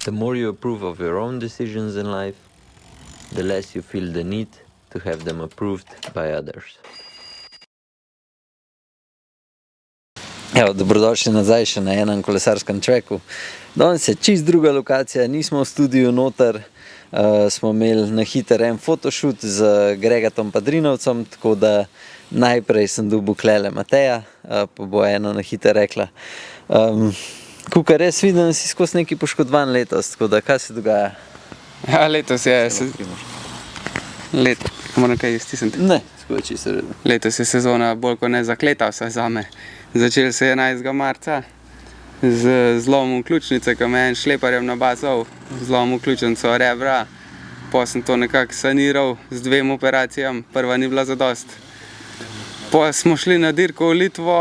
The more you approve of your own decisions in life, the less you feel the need to have them approved by others. Evo, dobrodošli nazaj še na enem kolesarskem tracku. Danes je čist druga lokacija, nismo v studiu noter, smo imeli na hiter en photoshoot z Gregatom Padrinovcem, tako da najprej sem dobil klele Mateja, pa bo eno na hiter rekla. Kukar res vidim, si skozi neki poškodovan letos, tako da kaj se dogaja? Ja, letos je... Moram kaj stisniti? Ne, skoči se redo. Letos je sezona bolj kot ne zakleta vsaj zame. Začel se 11. marca z zlomom ključnice, ko me en šleparjem nabazal, zlomom ključnico rebra. Potem sem to nekako saniral z 2 operacijami, prva ni bila zadost. Potem smo šli na dirko v Litvo,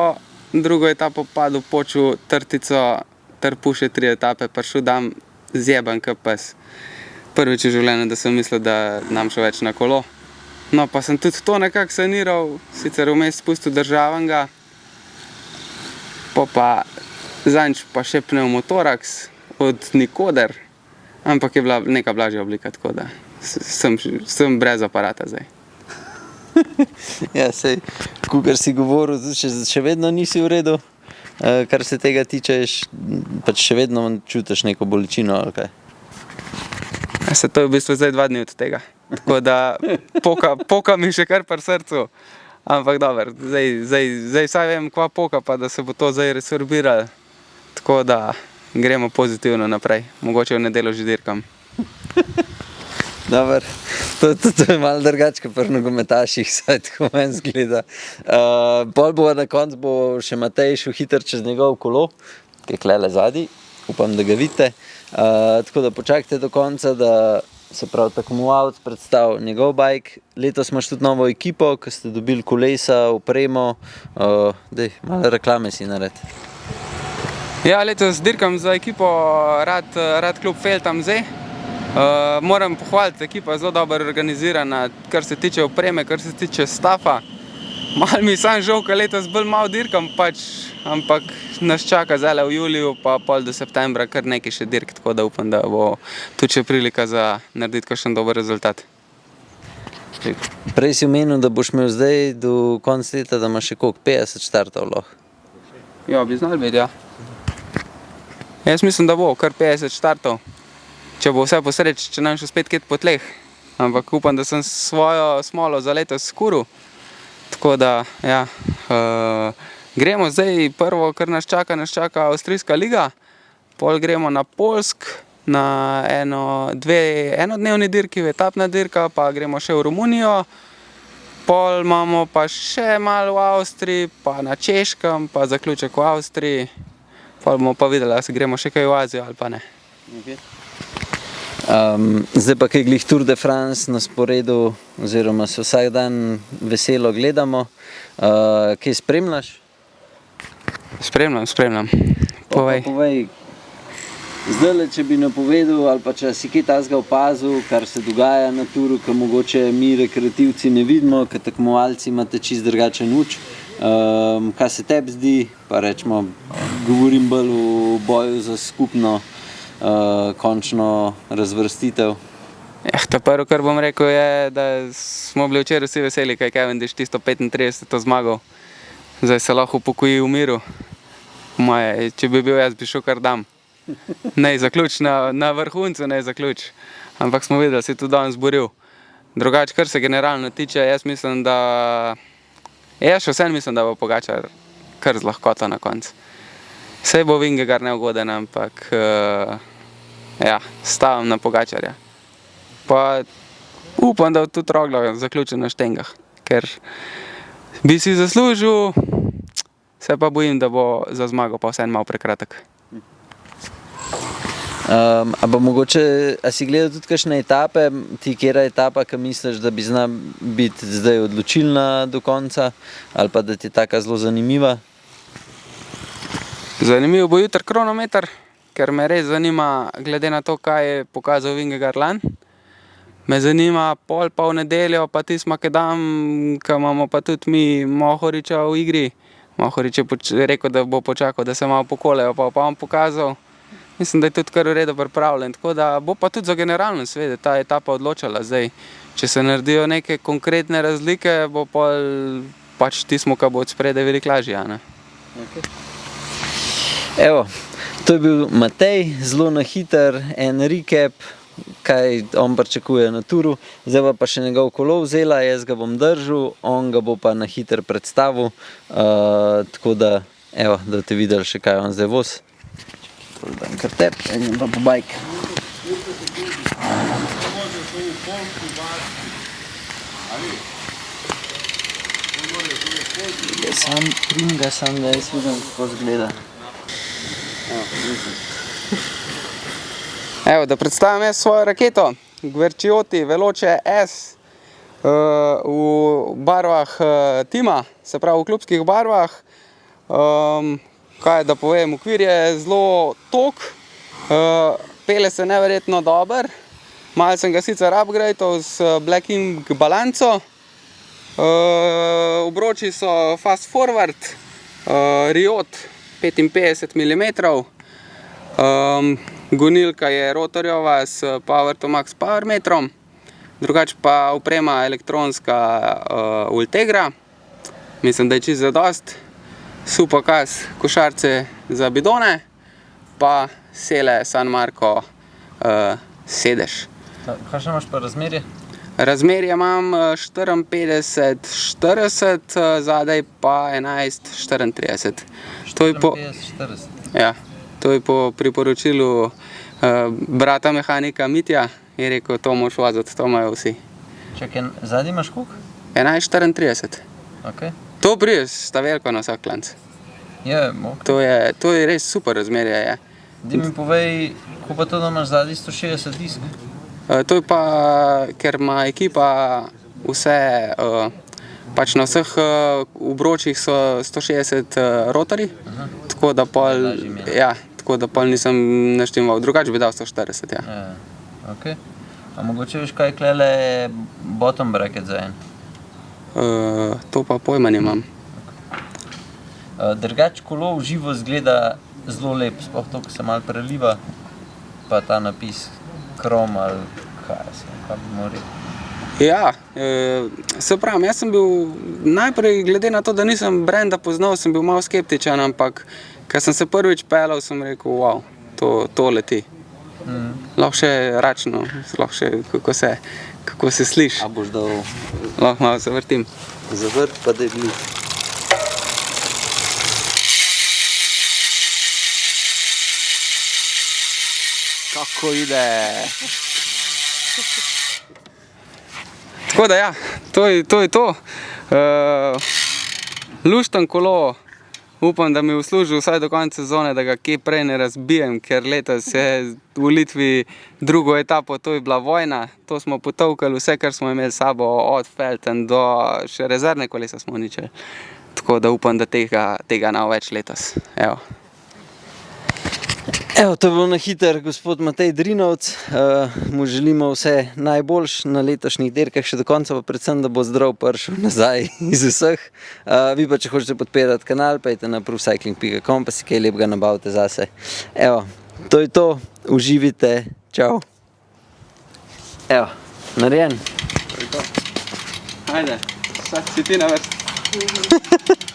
drugo etapo padel, počel trtico, trpu še 3 etape, prišel dam zjeban kot pes. Prvič v življenju, da sem mislil, da nam šel več na kolo. No, pa sem tudi to nekako saniral, sicer vmes spustil državnega, pa zanj pa še pneumotoraks od Nikoder, ampak je bila neka blažja oblika, tako da sem brez aparata zdaj. Ja, sej, kukar si govoril, še vedno nisi v redu, kar se tega tiče, pač še vedno čutiš neko bolečino ali kaj? Ja, se to je v bistvu zdaj 2 dni od tega, tako da poka mi še kar pri srcu. Ampak dober, zdaj vsaj vem, kva poka, pa da se bo to zdaj resorbiralo. Tako da gremo pozitivno naprej. Mogoče v nedeljo že dirkam. Dober, to je malo drugače pri nogometaših, saj tako meni zgleda. Pol bo na koncu bo še Matej šel hiter čez njegov kolo, ki je klele zadaj, upam, da ga vidite. Tako da počakajte do konca, da se pravi tekmovalec predstavil njegov bike. Letos imaš tudi novo ekipo, ki ste dobili kolesa, opremo. Dej, malo reklame si nared. Ja, letos dirkam za ekipo Rad Klub Feltam zdaj. Moram pohvaliti, ekipa je zelo dobro organizirana, kar se tiče opreme, kar se tiče staffa. Malo mi sam žal, ker letos bolj malo dirkam pač, ampak nas čaka zdaj v juliju pa pol do septembra kar nekaj še dirk, tako da upam, da bo tudi še prilika za narediti kakšen dober rezultat. Prej si omenil, da boš imel zdaj do konca leta, da imaš še koliko, 50 štartov lahko? Ja, bi znali biti, ja. Jaz mislim, da bo kar 50 štartov, če bo vse po sreči, če nam še spet kje po tleh. Ampak upam, da sem svojo smolo za letos skuril. Tako da, ja, gremo zdaj prvo, kar nas čaka Avstrijska liga, pol gremo na Poljsk, na enodnevni dirki, etapna dirka, pa gremo še v Romunijo, pol imamo pa še malo v Avstriji, pa na Češkem, pa zaključek v Avstriji, pol bomo pa videli, da se gremo še kaj v Azijo ali pa ne. Okay. Zdaj pa, kaj glih Tour de France na sporedu, oziroma se vsak dan veselo gledamo. Kaj spremljaš? Spremljam. Povej, zdajle, če bi napovedal, ali pa če si kaj takega opazil, kar se dogaja na Touru, ker mogoče mi rekreativci ne vidimo, ker tekmovalci imate čist drugačen uč. Kaj se tebi zdi, pa rečemo, govorim bolj o boju za skupno končno razvrstitev. Ja, to prvo, kar bom rekel, je, da smo bili včeraj vsi veseli, kaj Cavendish tisto 35 zmagal. Zdaj se lahko upokoji v miru. Moje, če bi bil jaz, bi šel kar dam. Ne zaključ, na vrhuncu ne zaključ. Ampak smo videli, si tudi danes boril. Drugače, kar se generalno tiče, jaz mislim, da... Jaz še vsem mislim, da bo Pogačar kar z lahkoto na koncu. Sej bo Vingegaard neugoden, ampak ja, stavim na Pogačarja. Pa upam, da tudi Rogla zaključi na štengah, ker bi si zaslužil, se pa bojim, da bo za zmago pa vsem malo prekratek. A pa mogoče, a si gledal tudi kakšne etape, ti kera etapa, ki misliš, da bi zna biti zdaj odločilna do konca, ali pa da ti je taka zelo zanimiva? Zanimiv bo jutri kronometer, ker me res zanima, glede na to, kaj je pokazal Vingegaard lani. Me zanima pol pa v nedeljo, pa tisti Makedam, ki imamo pa tudi mi Mohoriča v igri. Mohorič je rekel, da bo počakal, da se malo pokolejo, pa on pokazal. mislim, da je tudi kar v redu pripravljen. Tako da bo pa tudi za generalno seveda ta etapa odločala zdaj. Če se naredijo neke konkretne razlike, bo pač tismo, ki bo od spredaj veliko lažje. Evo, to je bil Matej, zelo na hiter, en recap, kaj on pričakuje na turu. Zdaj pa še njegov kolo vzela, jaz ga bom držal, on ga bo pa na hiter predstavil. Tako da, evo, da boste videli še kaj on zdaj voz. Dam kar tep, en pa po bajk. Sam prim ga, sam da jaz vidim, kako zgleda. Evo, da predstavim jaz svojo raketo. Guerciotti Veloce S v barvah tima, se pravi v klubskih barvah. Kaj da povem, okvir je zelo tok, pele se neverjetno dober. Malo sem ga sicer upgradeal z Black Ink balanco. Obroči so fast forward, Riot 55 mm. Gonilka je rotorjeva s Power to Max power metrom. Drugače pa oprema elektronska Ultegra. Mislim, da je čisto zadost. Supokaz, košarce za bidone, pa Sele San Marco sedež. Kaj še imaš pa razmerje? Razmerje imam 54-40, zadaj pa 11-34. 54-40. Ja, to je po priporočilu brata mehanika Mitja, je rekel, to moraš voziti, to imajo vsi. Čakaj, zadaj imaš koliko? 11-34. Okay. To priješ, sta veliko na vsak klanc. Je, okay. To je res super razmerje. Je. Di mi povej, ko pa to, da imaš zadaj 160 disk? To je pa, ker ima ekipa vse, pač na vseh obročih so 160 rotorji, tako da pol nisem naštimal, drugače bi dal 140, ja. Ok. A mogoče veš kaj klele bottom bracket za en? To pa pojma nimam. Drugač kolo v živo zgleda zelo lep, sploh to, ko se malo preliva, pa ta napis Krom ali kaj bi moral reči. Ja, se pravim, jaz sem bil najprej, glede na to, da nisem brenda poznal, sem bil malo skeptičen, ampak ko sem se prvič pelal, sem rekel, wow, to leti. Lahko še račno, lahko še kako se sliši. A boš dal? Lahko malo zavrtim. Zavrt pa da je bili. Kako ide? Tako da ja, to je to. Luštan kolo, upam, da mi bo služil vsaj do konca sezone, da ga kje prej ne razbijem, ker letos je v Litvi drugo etapo, to je bila vojna. To smo potovkali vse, kar smo imeli s sabo, od Felten do še rezervne kolesa smo uničili. Tako da upam, da tega ne bo več letos. Evo. Evo, to je bil na hiter gospod Matej Drinovc. Mu želimo vse najboljš na letošnjih dirkah, še do konca, pa predvsem, da bo zdrav prišel nazaj iz vseh. Vi pa, če hočete podpirati kanal, pejte na proofcycling.com, pa si kaj lepega nabavite zase. Evo, to je to. Uživite. Čau. Evo, narejen. Ajde, sad si ti na vrsti.